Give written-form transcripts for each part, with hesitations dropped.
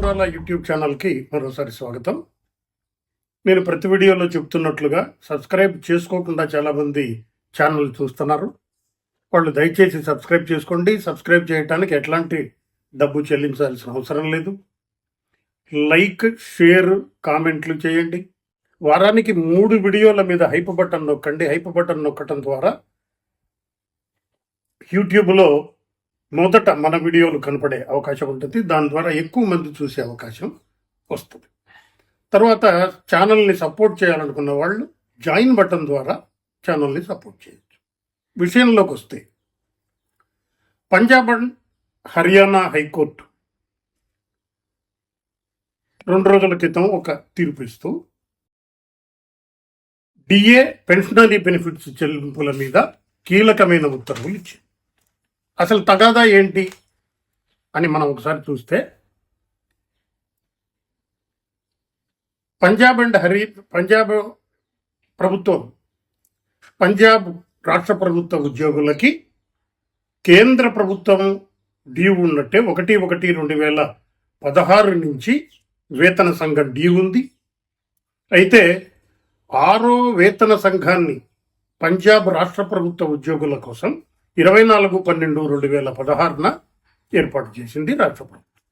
ఊరాల యూట్యూబ్ ఛానల్కి మరోసారి స్వాగతం. నేను ప్రతి వీడియోలో చెప్తున్నట్లుగా సబ్స్క్రైబ్ చేసుకోకుండా చాలామంది ఛానల్ చూస్తున్నారు. వాళ్ళు దయచేసి సబ్స్క్రైబ్ చేసుకోండి. సబ్స్క్రైబ్ చేయడానికి ఎట్లాంటి డబ్బు చెల్లించాల్సిన అవసరం లేదు. లైక్, షేర్, కామెంట్లు చేయండి. వారానికి 3 వీడియోల మీద హైప్ బటన్ నొక్కండి. హైప్ బటన్ నొక్కటం ద్వారా యూట్యూబ్లో మొదట మన వీడియోలు కనపడే అవకాశం ఉంటుంది. దాని ద్వారా ఎక్కువ మంది చూసే అవకాశం వస్తుంది. తర్వాత ఛానల్ని సపోర్ట్ చేయాలనుకున్న వాళ్ళు జాయిన్ బటన్ ద్వారా ఛానల్ని సపోర్ట్ చేయొచ్చు. విషయంలోకి వస్తే, పంజాబ్ అండ్ హర్యానా హైకోర్టు 2 రోజుల క్రితం ఒక తీర్పు ఇస్తూ డిఏ పెన్షనరీ బెనిఫిట్స్ చెల్లింపుల మీద కీలకమైన ఉత్తర్వులు ఇచ్చింది. అసలు తగాదా ఏంటి అని మనం ఒకసారి చూస్తే, పంజాబ్ ప్రభుత్వం, పంజాబ్ రాష్ట్ర ప్రభుత్వ ఉద్యోగులకి కేంద్ర ప్రభుత్వం డ్యూ ఉన్నట్టే 1/1/2016 నుంచి వేతన సంఘం డ్యూ ఉంది. అయితే 6వ వేతన సంఘాన్ని పంజాబ్ రాష్ట్ర ప్రభుత్వ ఉద్యోగుల కోసం 24/12/2016 ఏర్పాటు చేసింది రాష్ట్ర ప్రభుత్వం.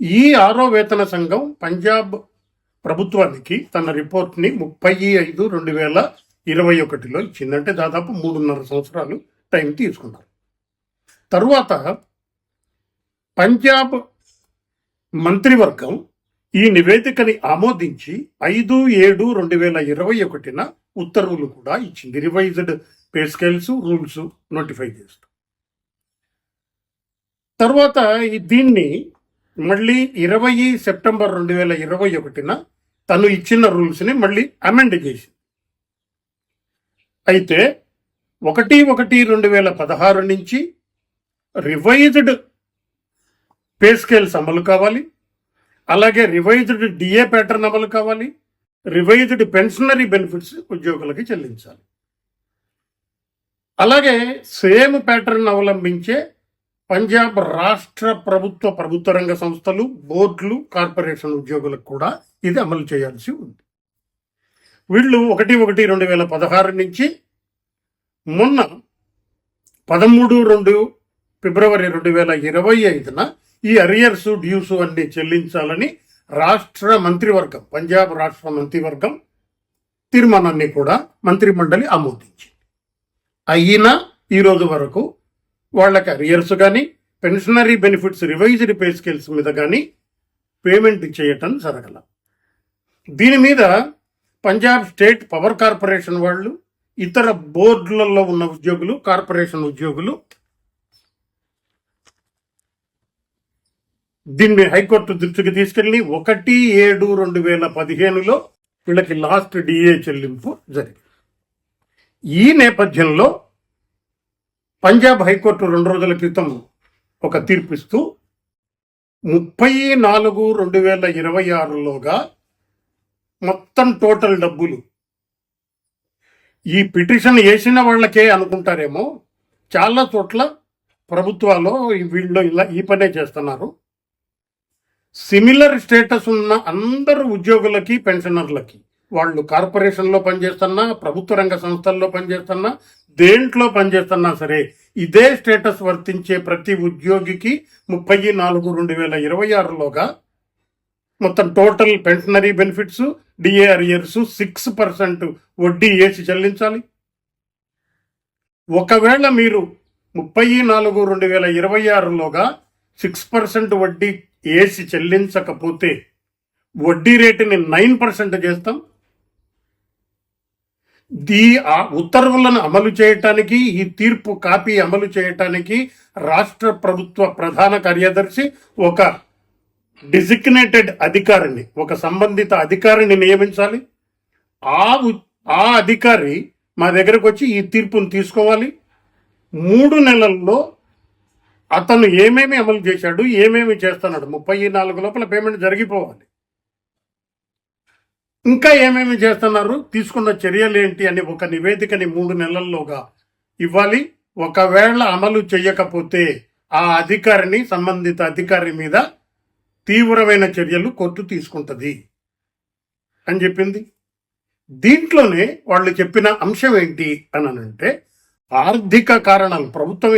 ఈ 6వ వేతన సంఘం పంజాబ్ ప్రభుత్వానికి తన రిపోర్ట్ని 30/5/2021 ఇచ్చిందంటే దాదాపు 3.5 సంవత్సరాలు టైం తీసుకున్నారు. తరువాత పంజాబ్ మంత్రివర్గం ఈ నివేదికని ఆమోదించి 5/7/2021 ఉత్తర్వులు కూడా ఇచ్చింది. Revised pay scales, rules notify చేస్తూ. తర్వాత దీన్ని మళ్ళీ 20 సెప్టెంబర్ 2021 తను ఇచ్చిన రూల్స్ని మళ్ళీ అమెండ్ చేసింది. అయితే 1/1/2016 నుంచి రివైజ్డ్ పే స్కేల్స్ అమలు కావాలి, అలాగే రివైజ్డ్ డిఏ ప్యాటర్న్ అమలు కావాలి, రివైజ్డ్ పెన్షనరీ బెనిఫిట్స్ ఉద్యోగులకి చెల్లించాలి. అలాగే సేమ్ ప్యాటర్న్ అవలంబించే పంజాబ్ రాష్ట్ర ప్రభుత్వ రంగ సంస్థలు, బోర్డులు, కార్పొరేషన్ ఉద్యోగులకు కూడా ఇది అమలు చేయాల్సి ఉంది. వీళ్ళు 1/1/2016 నుంచి మొన్న 13 ఫిబ్రవరి 2025 ఈ అరియర్స్, డ్యూస్ అన్ని చెల్లించాలని రాష్ట్ర మంత్రివర్గం, పంజాబ్ రాష్ట్ర మంత్రివర్గం తీర్మానాన్ని కూడా మంత్రిమండలి ఆమోదించింది. అయినా ఈరోజు వరకు వాళ్ళకి అరియర్స్ కానీ, pensionary benefits, revised pay scales మీద కానీ పేమెంట్ చేయటం జరగల. దీని మీద పంజాబ్ స్టేట్ పవర్ కార్పొరేషన్ వాళ్ళు, ఇతర బోర్డులలో ఉన్న ఉద్యోగులు, కార్పొరేషన్ ఉద్యోగులు దీన్ని హైకోర్టు దృష్టికి తీసుకెళ్ళి 1/7/2015 వీళ్ళకి లాస్ట్ డిఏ చెల్లింపు జరిగింది. ఈ నేపథ్యంలో పంజాబ్ హైకోర్టు 2 రోజుల క్రితం ఒక తీర్పిస్తూ 30/4/2026 మొత్తం టోటల్ డబ్బులు, ఈ పిటిషన్ వేసిన వాళ్ళకే అనుకుంటారేమో, చాలా చోట్ల ప్రభుత్వాలు వీళ్ళు ఈ పనే చేస్తున్నారు. సిమిలర్ స్టేటస్ ఉన్న అందరు ఉద్యోగులకి, పెన్షనర్లకి, వాళ్ళు కార్పొరేషన్లో పనిచేస్తున్నా, ప్రభుత్వ రంగ సంస్థల్లో పనిచేస్తున్నా, దేంట్లో పనిచేస్తున్నా సరే ఇదే స్టేటస్ వర్తించే ప్రతి ఉద్యోగికి 30/4/2026 మొత్తం total pensionary benefits, DA arrears 6% వడ్డీ వేసి చెల్లించాలి. ఒకవేళ మీరు 30/4/2026 6% వడ్డీ వేసి చెల్లించకపోతే వడ్డీ రేటుని 9% చేస్తాం. ఆ ఉత్తర్వులను అమలు చేయటానికి, ఈ తీర్పు కాపీ అమలు చేయటానికి రాష్ట్ర ప్రభుత్వ ప్రధాన కార్యదర్శి ఒక డిజిగ్నేటెడ్ అధికారిని, ఒక సంబంధిత అధికారిని నియమించాలి. ఆ అధికారి మా దగ్గరకు వచ్చి ఈ తీర్పును తీసుకోవాలి. 3 నెలల్లో అతను ఏమేమి అమలు చేశాడు, ఏమేమి చేస్తున్నాడు, 34 లోపల పేమెంట్ జరిగిపోవాలి. ఇంకా ఏమేమి చేస్తున్నారు, తీసుకున్న చర్యలు ఏంటి అని ఒక నివేదికని 3 నెలల్లోగా ఇవ్వాలి. ఒకవేళ అమలు చేయకపోతే ఆ అధికారిని, సంబంధిత అధికారి మీద తీవ్రమైన చర్యలు కోర్టు తీసుకుంటుంది అని చెప్పింది. దీంట్లోనే వాళ్ళు చెప్పిన అంశం ఏంటి అని అంటే ఆర్థిక కారణాలు. ప్రభుత్వం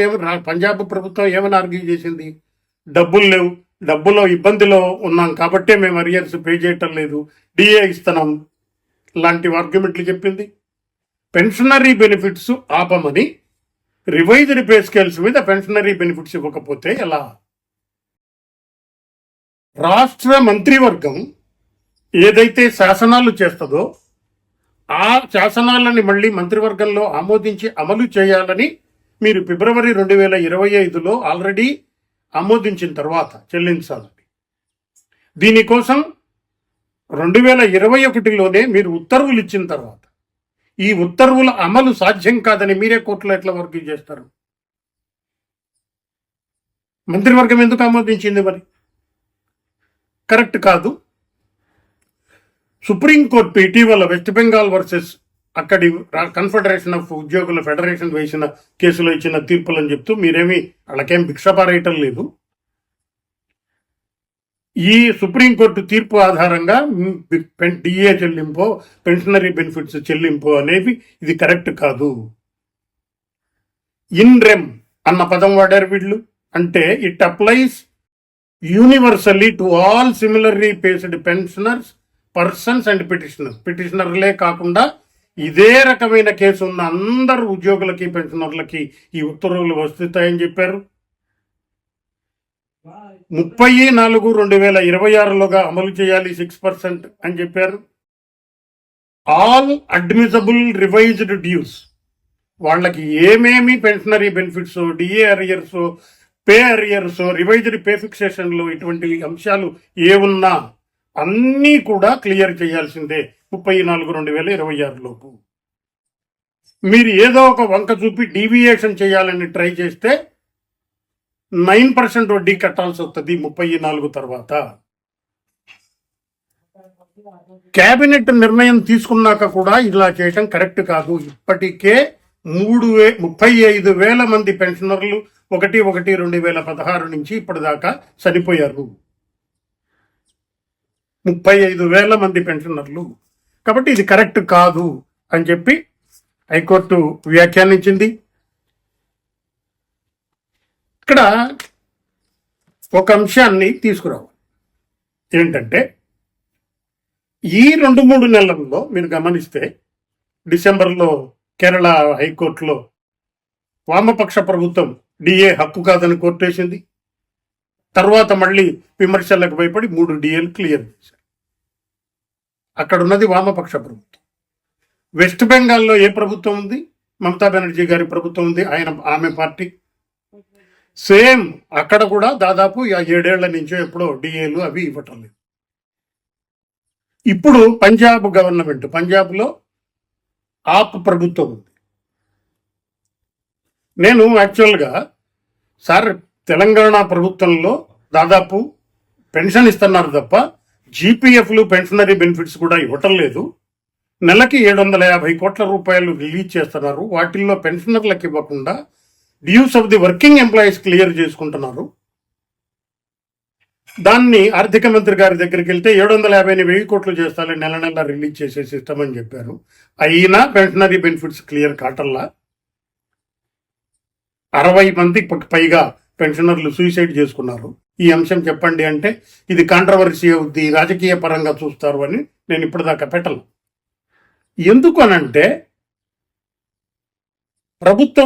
పంజాబ్ ప్రభుత్వం ఏమని ఆర్గ్యూ చేసింది? డబ్బులు లేవు, డబ్బులో ఇబ్బందిలో ఉన్నాం కాబట్టే మేము అరియర్స్ పే చేయటం లేదు, డిఏ ఇస్తున్నాం లాంటి ఆర్గ్యుమెంట్లు చెప్పింది. పెన్షనరీ బెనిఫిట్స్ ఆపమని రివైజ్డ్ పే స్కేల్స్ మీద పెన్షనరీ బెనిఫిట్స్ ఇవ్వకపోతే ఎలా? రాష్ట్ర మంత్రివర్గం ఏదైతే శాసనాలు చేస్తుందో ఆ శాసనాలని మళ్ళీ మంత్రివర్గంలో ఆమోదించి అమలు చేయాలని మీరు ఫిబ్రవరి 2025లో ఆల్రెడీ ఆమోదించిన తర్వాత చెల్లించాలని. దీనికోసం 2021లోనే మీరు ఉత్తర్వులు ఇచ్చిన తర్వాత ఈ ఉత్తర్వుల అమలు సాధ్యం కాదని మీరే కోర్టులో ఎట్లా వర్క్ చేస్తారు? మంత్రివర్గం ఎందుకు ఆమోదించింది? మరి కరెక్ట్ కాదు. సుప్రీంకోర్టు ఇటీవల వెస్ట్ బెంగాల్ వర్సెస్ అక్కడి కన్ఫెడరేషన్ ఆఫ్ ఉద్యోగుల ఫెడరేషన్ వేసిన కేసులో ఇచ్చిన తీర్పులని చెప్తూ మీరేమి వాళ్ళకేం భిక్షపారేయటం లేదు. ఈ సుప్రీంకోర్టు తీర్పు ఆధారంగా డిఏ చెల్లింపు, పెన్షనరీ బెనిఫిట్స్ చెల్లింపు అనేవి ఇది కరెక్ట్ కాదు. ఇన్ రెమ్ అన్న పదం వాడారు వీళ్ళు. అంటే it applies universally to all similarly placed pensioners, persons and పిటిషనర్లే కాకుండా ఇదే రకమైన కేసు ఉన్న అందరు ఉద్యోగులకి, పెన్షనర్లకి ఈ ఉత్తర్వులు వస్తాయని చెప్పారు. 30/4/2026లోగా అమలు చేయాలి 6% అని చెప్పారు. ఆల్ అడ్మిసబుల్ రివైజ్డ్ డ్యూస్, వాళ్ళకి ఏమేమి pensionary benefits, DA arrears, pay arrears, revised pay ఫిక్సేషన్లు ఇటువంటి అంశాలు ఏ ఉన్నా అన్నీ కూడా క్లియర్ చేయాల్సిందే 30/4/2026 లోపు. మీరు ఏదో ఒక వంక చూపి డీవియేషన్ చేయాలని ట్రై చేస్తే 9% వడ్డీ కట్టాల్సి వస్తుంది 34 తర్వాత. కేబినెట్ నిర్ణయం తీసుకున్నాక కూడా ఇలా చేయటం కరెక్ట్ కాదు. ఇప్పటికే 35,000 మంది పెన్షనర్లు 1/1/2016 నుంచి ఇప్పటిదాకా చనిపోయారు. 35,000 మంది పెన్షనర్లు. కాబట్టి ఇది కరెక్ట్ కాదు అని చెప్పి హైకోర్టు వ్యాఖ్యానించింది. ఇక్కడ ఒక అంశాన్ని తీసుకురావాలి. ఏంటంటే ఈ 2-3 నెలల్లో మీరు గమనిస్తే డిసెంబర్లో కేరళ హైకోర్టులో వామపక్ష ప్రభుత్వం డిఏ హక్కు కాదని కోర్టేసింది. తర్వాత మళ్ళీ విమర్శలకు భయపడి 3 డిఏలు క్లియర్ చేశారు. అక్కడ ఉన్నది వామపక్ష ప్రభుత్వం. వెస్ట్ బెంగాల్లో ఏ ప్రభుత్వం ఉంది? మమతా బెనర్జీ గారి ప్రభుత్వం ఉంది, ఆమె పార్టీ. సేమ్ అక్కడ కూడా దాదాపు 7 ఏళ్ల నుంచో ఎప్పుడో డిఏలు అవి ఇవ్వటం లేదు. ఇప్పుడు పంజాబ్ గవర్నమెంట్, పంజాబ్లో ఆప్ ప్రభుత్వం ఉంది. నేను యాక్చువల్గా సార్ తెలంగాణ ప్రభుత్వంలో దాదాపు పెన్షన్ ఇస్తున్నారు తప్ప జీపీఎఫ్లు, పెన్షనరీ బెనిఫిట్స్ కూడా ఇవ్వటం లేదు. నెలకి 750 కోట్ల రూపాయలు రిలీజ్ చేస్తున్నారు. వాటిల్లో పెన్షనర్లకు ఇవ్వకుండా dues of the working employees clear చేసుకుంటున్నారు. దాన్ని ఆర్థిక మంత్రి గారి దగ్గరికి వెళ్తే 750ని 1000 కోట్లు చేస్తారని నెల నెల రిలీజ్ చేసే సిస్టమ్ అని చెప్పారు. అయినా పెన్షనరీ బెనిఫిట్స్ క్లియర్ కావటంలా. 60 మందికి పైగా పెన్షనర్లు సూసైడ్ చేసుకున్నారు. ఈ అంశం చెప్పండి అంటే ఇది కాంట్రవర్సీ అవుద్ది, రాజకీయ పరంగా చూస్తారు అని నేను ఇప్పటిదాకా పెట్టను. ఎందుకు అనంటే ప్రభుత్వ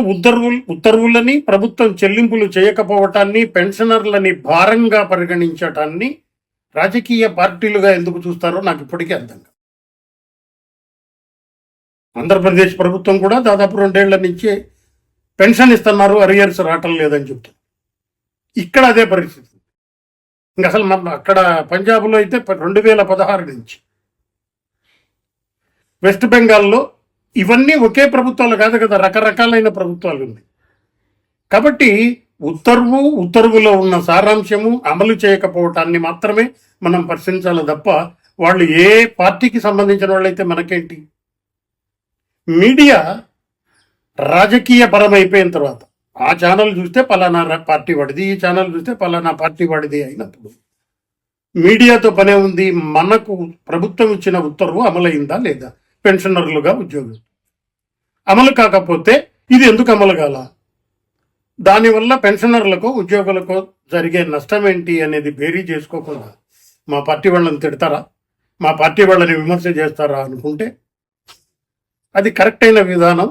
ఉత్తర్వులని, ప్రభుత్వం చెల్లింపులు చేయకపోవటాన్ని, పెన్షనర్లని భారంగా పరిగణించటాన్ని రాజకీయ పార్టీలుగా ఎందుకు చూస్తారో నాకు ఇప్పటికీ అర్థం కాదు. ఆంధ్రప్రదేశ్ ప్రభుత్వం కూడా దాదాపు 2 ఏళ్ల నుంచి పెన్షన్ ఇస్తున్నారు, అరియర్స్ రావటం లేదని చెప్తారు. ఇక్కడ అదే పరిస్థితి. ఇంకా అసలు అక్కడ పంజాబ్లో అయితే 2016 నుంచి, వెస్ట్ బెంగాల్లో ఇవన్నీ ఒకే ప్రభుత్వాలు కాదు కదా, రకరకాలైన ప్రభుత్వాలు ఉన్నాయి. కాబట్టి ఉత్తర్వులో ఉన్న సారాంశము అమలు చేయకపోవటాన్ని మాత్రమే మనం పరిశీలించాలి తప్ప వాళ్ళు ఏ పార్టీకి సంబంధించిన వాళ్ళైతే మనకేంటి. మీడియా రాజకీయ పరం అయిపోయిన తర్వాత ఆ ఛానల్ చూస్తే పలానా పార్టీ వాడిది, ఈ ఛానల్ చూస్తే పలానా పార్టీ వాడిది అయినప్పుడు మీడియాతో పనే ఉంది. మనకు ప్రభుత్వం ఇచ్చిన ఉత్తర్వు అమలైందా లేదా? పెన్షనర్లుగా ఉద్యోగులు అమలు కాకపోతే ఇది ఎందుకు అమలు కాల? దానివల్ల పెన్షనర్లకు ఉద్యోగులకు జరిగే నష్టం ఏంటి అనేది బేరీ చేసుకోకుండా మా పార్టీ వాళ్ళని తిడతారా, మా పార్టీ వాళ్ళని విమర్శ చేస్తారా అనుకుంటే అది కరెక్ట్ అయిన విధానం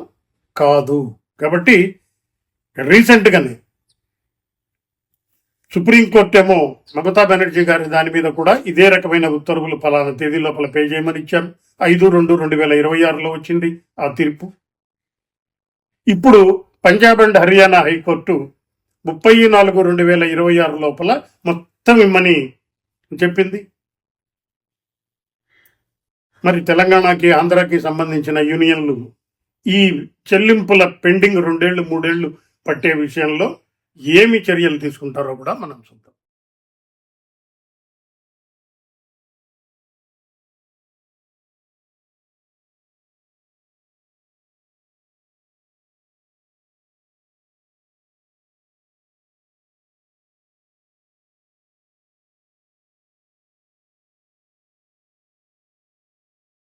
కాదు. కాబట్టి రీసెంట్గానే సుప్రీంకోర్టు ఏమో మమతా బెనర్జీ గారి దాని మీద కూడా ఇదే రకమైన ఉత్తర్వులు ఫలానా తేదీ లోపల పే చేయమని ఇచ్చారు. 5/2/2026లో వచ్చింది ఆ తీర్పు. ఇప్పుడు పంజాబ్ అండ్ హర్యానా హైకోర్టు 34/2026 లోపల మొత్తం ఇమ్మని చెప్పింది. మరి తెలంగాణకి ఆంధ్రాకి సంబంధించిన యూనియన్లు ఈ చెల్లింపుల పెండింగ్ 2 ఏళ్ళు 3 ఏళ్ళు పట్టే విషయంలో ఏమి చర్యలు తీసుకుంటారో కూడా మనం చూద్దాం.